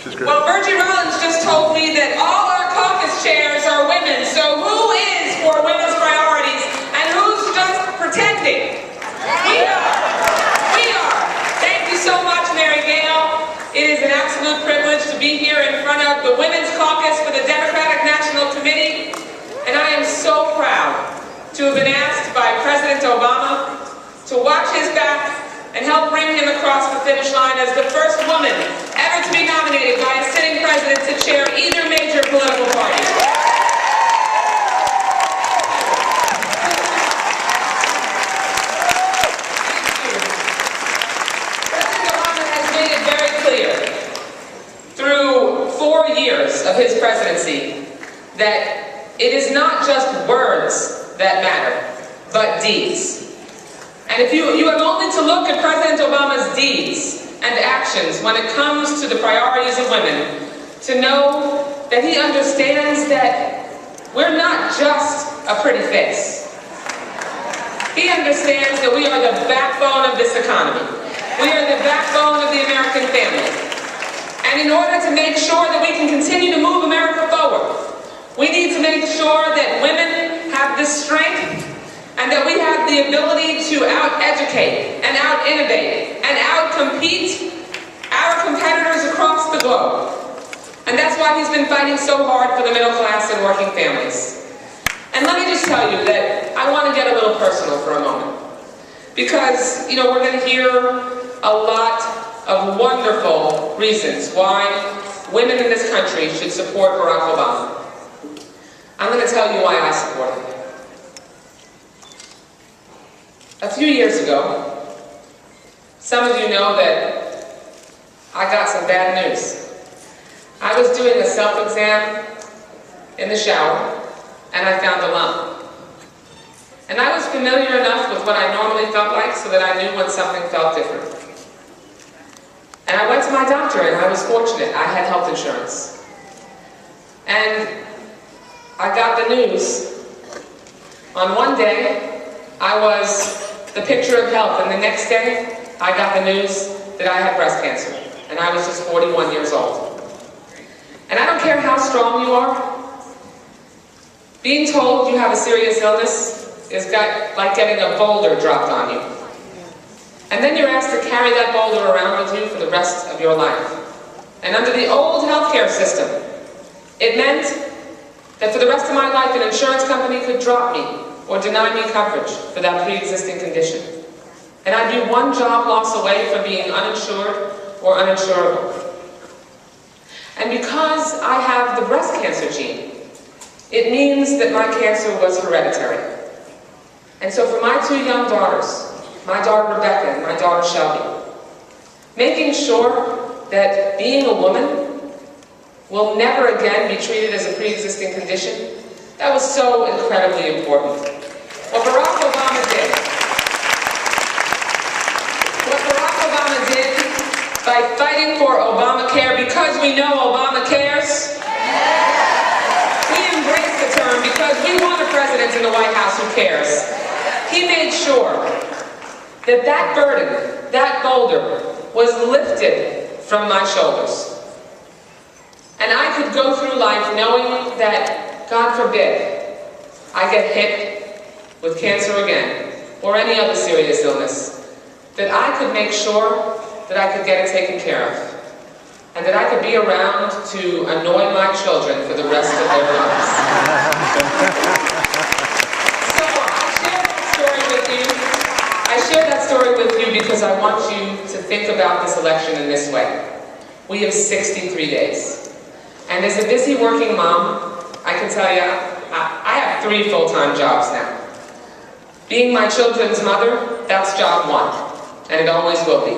Well, Virgie Rollins just told me that all our caucus chairs are women, so who is for women's priorities and who's just pretending? We are. We are. Thank you so much, Mary Gale. It is an absolute privilege to be here in front of the Women's Caucus for the Democratic National Committee, and I am so proud to have been asked by President Obama to watch his back and help bring him across the finish line as the first woman ever to be nominated by a sitting president to chair either major political party. President Obama has made it very clear through 4 years of his presidency that it is not just words that matter, but deeds. And if you have only to look at President Obama's deeds and actions when it comes to the priorities of women to know that he understands that we're not just a pretty face. He understands that we are the backbone of this economy. We are the backbone of the American family. And in order to make sure that we can continue to move America forward, we need to make sure that women have the strength and that we have the ability to out-educate and out-innovate and out-compete our competitors across the globe. And that's why he's been fighting so hard for the middle class and working families. And let me just tell you that I want to get a little personal for a moment. Because, you know, we're going to hear a lot of wonderful reasons why women in this country should support Barack Obama. I'm going to tell you why I support him. A few years ago, some of you know that I got some bad news. I was doing a self-exam in the shower, and I found a lump. And I was familiar enough with what I normally felt like so that I knew when something felt different. And I went to my doctor, and I was fortunate. I had health insurance. And I got the news. On one day, I was the picture of health, and the next day, I got the news that I had breast cancer, and I was just 41 years old. And I don't care how strong you are, being told you have a serious illness is like getting a boulder dropped on you. And then you're asked to carry that boulder around with you for the rest of your life. And under the old healthcare system, it meant that for the rest of my life, an insurance company could drop me or deny me coverage for that pre-existing condition. And I'd be one job loss away from being uninsured or uninsurable. And because I have the breast cancer gene, it means that my cancer was hereditary. And so for my 2 young daughters, my daughter Rebecca and my daughter Shelby, making sure that being a woman will never again be treated as a pre-existing condition, that was so incredibly important. What Barack Obama did by fighting for Obamacare, because we know Obama cares, we embrace the term because we want a president in the White House who cares. He made sure that that burden, that boulder, was lifted from my shoulders. And I could go through life knowing that, God forbid, I get hit with cancer again, or any other serious illness, that I could make sure that I could get it taken care of, and that I could be around to annoy my children for the rest of their lives. So I share that story with you because I want you to think about this election in this way. We have 63 days. And as a busy working mom, I can tell you, I have 3 full-time jobs now. Being my children's mother, that's job 1, and it always will be.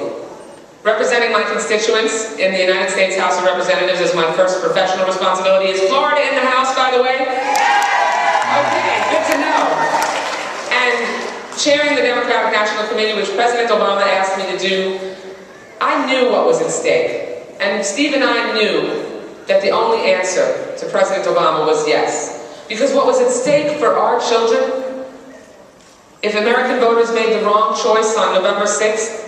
Representing my constituents in the United States House of Representatives is my first professional responsibility. Is Florida in the House, by the way? Okay, good to know. And chairing the Democratic National Committee, which President Obama asked me to do, I knew what was at stake. And Steve and I knew that the only answer to President Obama was yes. Because what was at stake for our children, if American voters made the wrong choice on November 6th,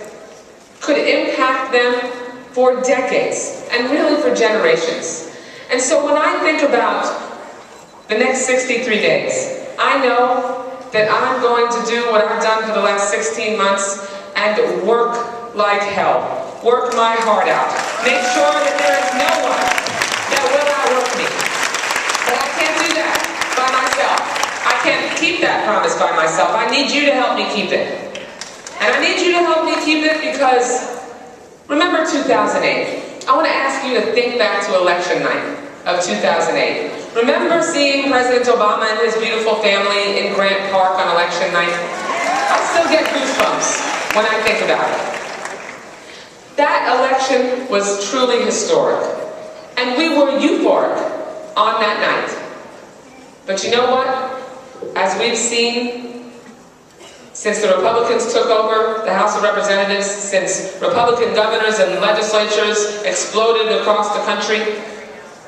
could impact them for decades, and really for generations. And so when I think about the next 63 days, I know that I'm going to do what I've done for the last 16 months and work like hell. Work my heart out. Make sure that there is no one that will outwork me. But I can't do that by myself. I can't keep that promise by myself. I need you to help me keep it. And I need you to help me keep it because, remember 2008? I want to ask you to think back to election night of 2008. Remember seeing President Obama and his beautiful family in Grant Park on election night? I still get goosebumps when I think about it. That election was truly historic, and we were euphoric on that night. But you know what? As we've seen, since the Republicans took over the House of Representatives, since Republican governors and legislatures exploded across the country,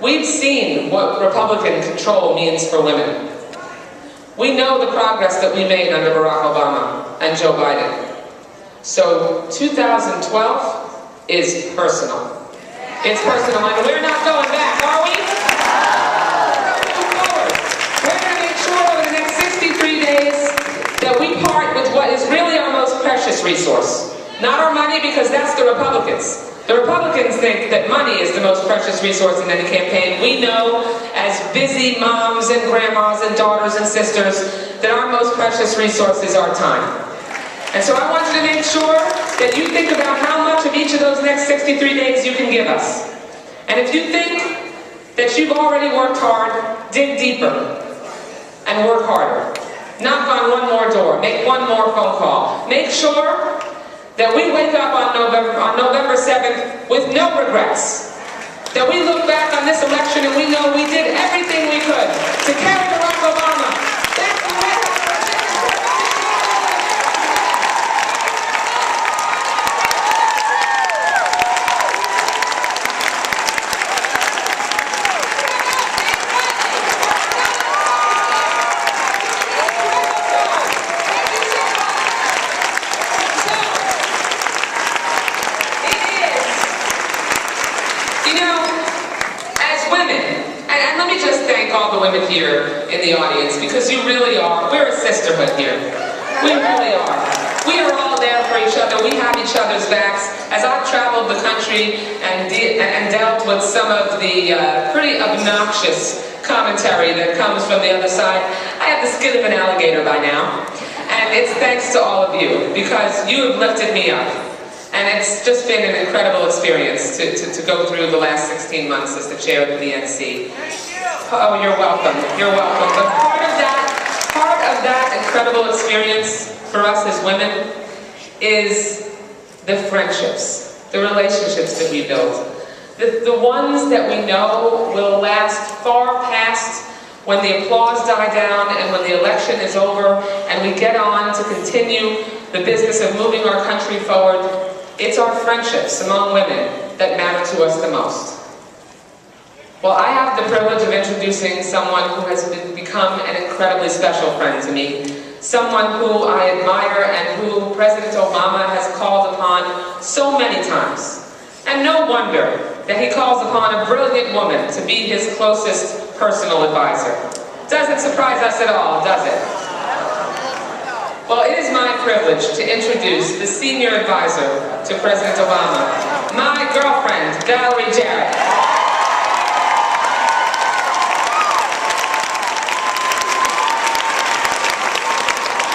we've seen what Republican control means for women. We know the progress that we made under Barack Obama and Joe Biden. So 2012 is personal. It's personal, and we're not going back, are we? We're going to make sure over the next 63 days that we part with what is really our most precious resource. Not our money, because that's the Republicans. The Republicans think that money is the most precious resource in any campaign. We know, as busy moms and grandmas and daughters and sisters, that our most precious resource is our time. And so I want you to make sure that you think about how much of each of those next 63 days you can give us. And if you think that you've already worked hard, dig deeper and work harder. Knock on one more door, make one more phone call. Make sure that we wake up on November 7th with no regrets. That we look back on this election and we know we did everything we could to carry Barack Obama back to the White House. Women here in the audience, because you really are, we're a sisterhood here. We really are. We are all there for each other. We have each other's backs. As I've traveled the country and dealt with some of the pretty obnoxious commentary that comes from the other side, I have the skin of an alligator by now. And it's thanks to all of you, because you have lifted me up. And it's just been an incredible experience to go through the last 16 months as the chair of the DNC. Oh, you're welcome. You're welcome. But part of that incredible experience for us as women is the friendships, the relationships that we build. The ones that we know will last far past when the applause die down and when the election is over and we get on to continue the business of moving our country forward. It's our friendships among women that matter to us the most. Well, I have the privilege of introducing someone who has become an incredibly special friend to me, someone who I admire and who President Obama has called upon so many times. And no wonder that he calls upon a brilliant woman to be his closest personal advisor. Doesn't surprise us at all, does it? Well, it is my privilege to introduce the senior advisor to President Obama, my girlfriend, Valerie Jarrett.